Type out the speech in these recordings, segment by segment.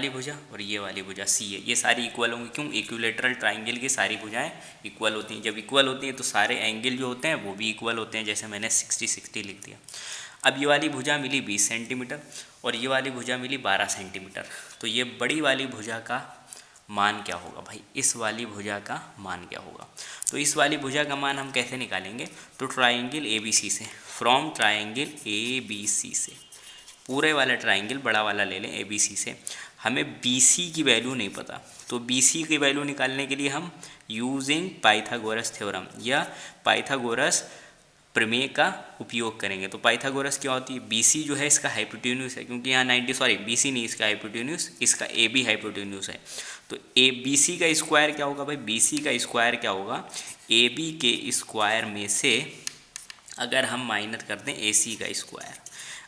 वाली भुजा और ये वाली भुजा सी है, ये सारी इक्वल होंगी। क्यों? इक्विलेटरल ट्राइंगल की सारी भुजाएं इक्वल होती हैं। जब इक्वल होती हैं तो सारे एंगल जो होते हैं वो भी इक्वल होते हैं, जैसे मैंने 60-60 लिख दिया। अब ये वाली भुजा मिली 20 सेंटीमीटर और ये वाली भुजा मिली 12 सेंटीमीटर। तो ये बड़ी वाली भुजा का मान क्या होगा भाई? इस वाली भुजा का मान क्या होगा? तो इस वाली भुजा का मान हम कैसे निकालेंगे? तो ट्राइंगल ABC से, फ्रॉम ट्राइंगल ABC से, पूरे वाला ट्राइंगल बड़ा वाला ले लें ABC से। हमें BC की वैल्यू नहीं पता, तो BC की वैल्यू निकालने के लिए हम यूजिंग पाइथागोरस थ्योरम या पाइथागोरस प्रमेय का उपयोग करेंगे। तो पाइथागोरस क्या होती है? BC जो है इसका हाइपोटेन्यूस है, क्योंकि यहाँ 90 सॉरी BC नहीं, इसका हाइपोटेन्यूस, इसका AB हाइपोटेन्यूस है। तो BC का स्क्वायर क्या होगा भाई? BC का स्क्वायर क्या होगा? AB के स्क्वायर में से अगर हम माइनस कर दें AC का स्क्वायर।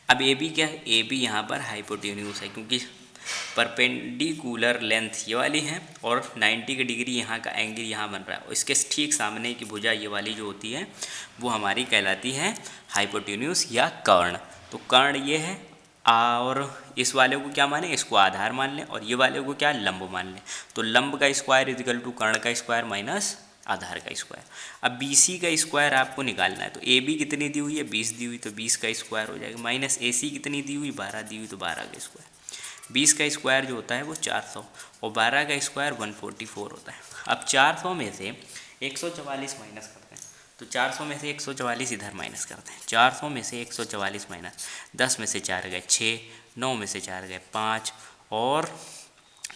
अब AB क्या है? AB यहाँ पर हाइपोटेन्यूस है, क्योंकि परपेंडिकुलर लेंथ ये वाली है और 90 की डिग्री यहाँ का एंगल यहाँ बन रहा है। इसके ठीक सामने की भुजा ये वाली जो होती है वो हमारी कहलाती है हाइपोटेन्यूस या कर्ण। तो कर्ण ये है, और इस वाले को क्या माने? इसको आधार मान लें, और ये वाले को क्या? लंब मान लें। तो लंब का स्क्वायर इजिकल टू कर्ण का स्क्वायर माइनस आधार का स्क्वायर। अब BC का स्क्वायर आपको निकालना है, तो AB कितनी दी हुई है? 20 दी हुई, तो 20 का स्क्वायर हो जाएगा, माइनस AC कितनी दी हुई? 12 दी हुई, तो 12 का स्क्वायर। 20 का स्क्वायर जो होता है वो 400 और 12 का स्क्वायर 144 होता है। अब 400 में से 144 माइनस करते हैं, तो 400 में से 144 इधर माइनस करते हैं। 400 में से 144 माइनस, 10 में से 4 गए 6, 9 में से 4 गए 5 और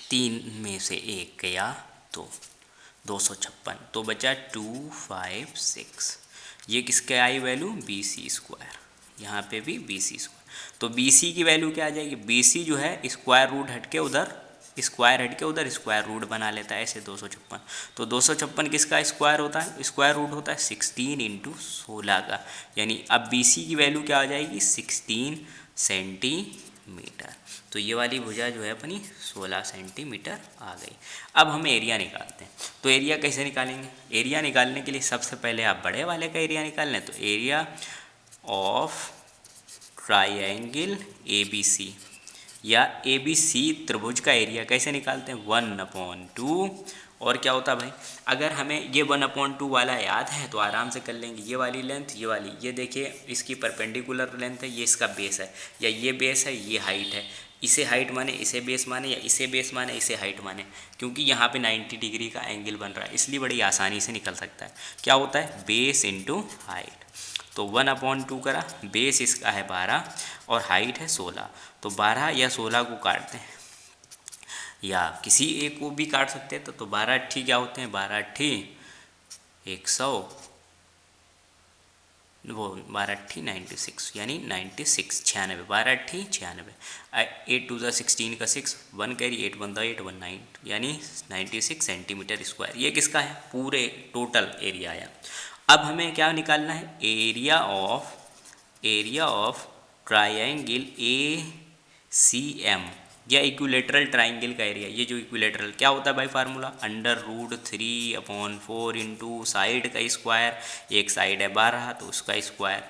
3 में से 1 गया 2, 256। तो बचा 256। ये किसके आई वैल्यू? BC square. यहाँ पे भी BC स्क्वायर। तो BC की वैल्यू क्या आ जाएगी? BC जो है स्क्वायर रूट हटके उधर, स्क्वायर हटके उधर स्क्वायर रूट बना लेता है, ऐसे 256। तो 256 किसका स्क्वायर होता है? स्क्वायर रूट होता है 16 × 16 का, यानी अब BC की वैल्यू क्या आ जाएगी? 16 सेंटीमीटर। तो ये वाली भुजा जो है अपनी 16 सेंटीमीटर आ गई। अब हम एरिया निकालते हैं। तो एरिया कैसे निकालेंगे? एरिया निकालने के लिए सबसे पहले आप बड़े वाले का एरिया निकाल लें। तो एरिया ऑफ ट्राइंगल ABC या ABC त्रिभुज का एरिया कैसे निकालते हैं? 1/2। और क्या होता है भाई? अगर हमें ये 1/2 वाला याद है तो आराम से कर लेंगे। ये वाली लेंथ, ये वाली, ये देखिए इसकी परपेंडिकुलर लेंथ है, ये इसका बेस है, या ये बेस है, ये हाइट है। इसे हाइट माने, इसे बेस माने, या इसे बेस माने, इसे हाइट माने, क्योंकि यहाँ पे 90 डिग्री का एंगल बन रहा है, इसलिए बड़ी आसानी से निकल सकता है। क्या होता है? Base into height. तो 1/2 करा, बेस इसका है 12 और हाइट है 16। तो 12 या 16 को काटते हैं, या किसी एक को भी काट सकते हैं। तो 12 अट्ठी क्या होते हैं? 12 अट्ठी 100, वो 12 अट्ठी 96, यानी 96, 96, 12 अट्ठी 96। 8 2 16 का 6, 1 कैरी 8 1 8 19, यानी 96 सेंटीमीटर स्क्वायर। ये किसका है? पूरे टोटल एरिया आया। अब हमें क्या निकालना है? एरिया ऑफ ट्राइंगल ACM या इक्विलेटरल ट्राइंगल का एरिया। ये जो इक्विलेटरल क्या होता है भाई? फार्मूला √3/4 इंटू साइड का स्क्वायर, एक साइड है 12 तो उसका स्क्वायर,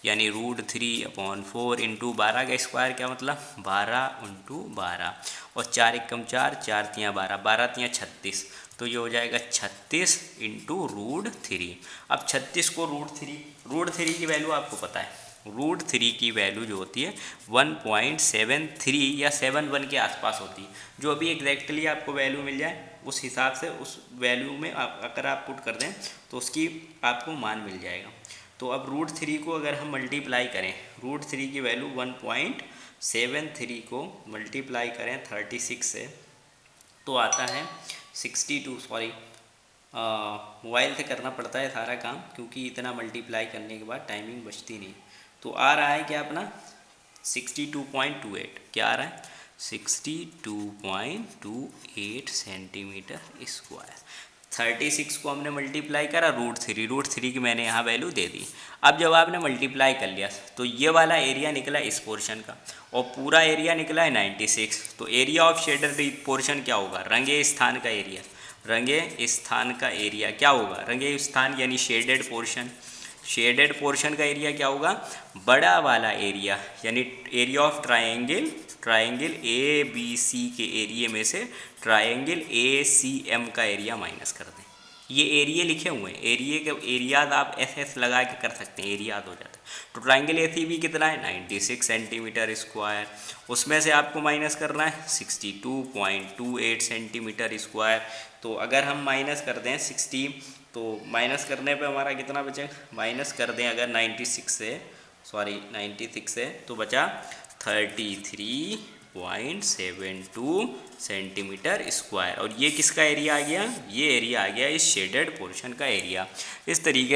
यानी √3/4 इंटू 12 का स्क्वायर। क्या मतलब? 12 × 12 और 4 एकम 4, 4 तियाँ 12, 12 तियाँ 36। तो ये हो जाएगा 36 इंटू √3। अब 36 को √3 की वैल्यू आपको पता है, √3 की वैल्यू जो होती है 1.73 या 71 के आसपास होती है। जो अभी एग्जैक्टली आपको वैल्यू मिल जाए उस हिसाब से उस वैल्यू में अगर आप पुट कर दें तो उसकी आपको मान मिल जाएगा। तो अब √3 को अगर हम मल्टीप्लाई करें, √3 की वैल्यू 1.73 को मल्टीप्लाई करें 36 से, तो आता है 62। सॉरी, मोबाइल से करना पड़ता है सारा काम, क्योंकि इतना मल्टीप्लाई करने के बाद टाइमिंग बचती नहीं। तो आ रहा है क्या अपना? 62.28। क्या आ रहा है? 62.28 सेंटीमीटर स्क्वायर। 36 को हमने मल्टीप्लाई करा √3 की मैंने यहाँ वैल्यू दे दी। अब जब आपने मल्टीप्लाई कर लिया तो ये वाला एरिया निकला इस पोर्शन का और पूरा एरिया निकला है 96। तो एरिया ऑफ शेडेड पोर्शन क्या होगा? रंगे स्थान का एरिया। रंगे स्थान का एरिया क्या होगा? रंगे स्थान यानी शेडेड पोर्शन। शेडेड पोर्शन का एरिया क्या होगा? बड़ा वाला एरिया, यानी area of triangle triangle A B C के एरिया में से ट्राइंगल ए सी एम का एरिया माइनस कर दें। ये एरिया लिखे हुए हैं, एरिया के एरियाज आप एस लगा के कर सकते हैं, एरियाज हो जाता है। तो ट्राइंगल ए सी बी कितना है 96 सेंटीमीटर स्क्वायर, उसमें से आपको माइनस करना है 62.28 सेंटीमीटर स्क्वायर। तो अगर हम माइनस कर दें 60, तो माइनस करने पे हमारा कितना बचेगा, माइनस कर दें अगर 96 से तो बचा 33.72 सेंटीमीटर स्क्वायर। और ये किसका एरिया आ गया, ये एरिया आ गया इस शेडेड पोर्शन का एरिया। इस तरीके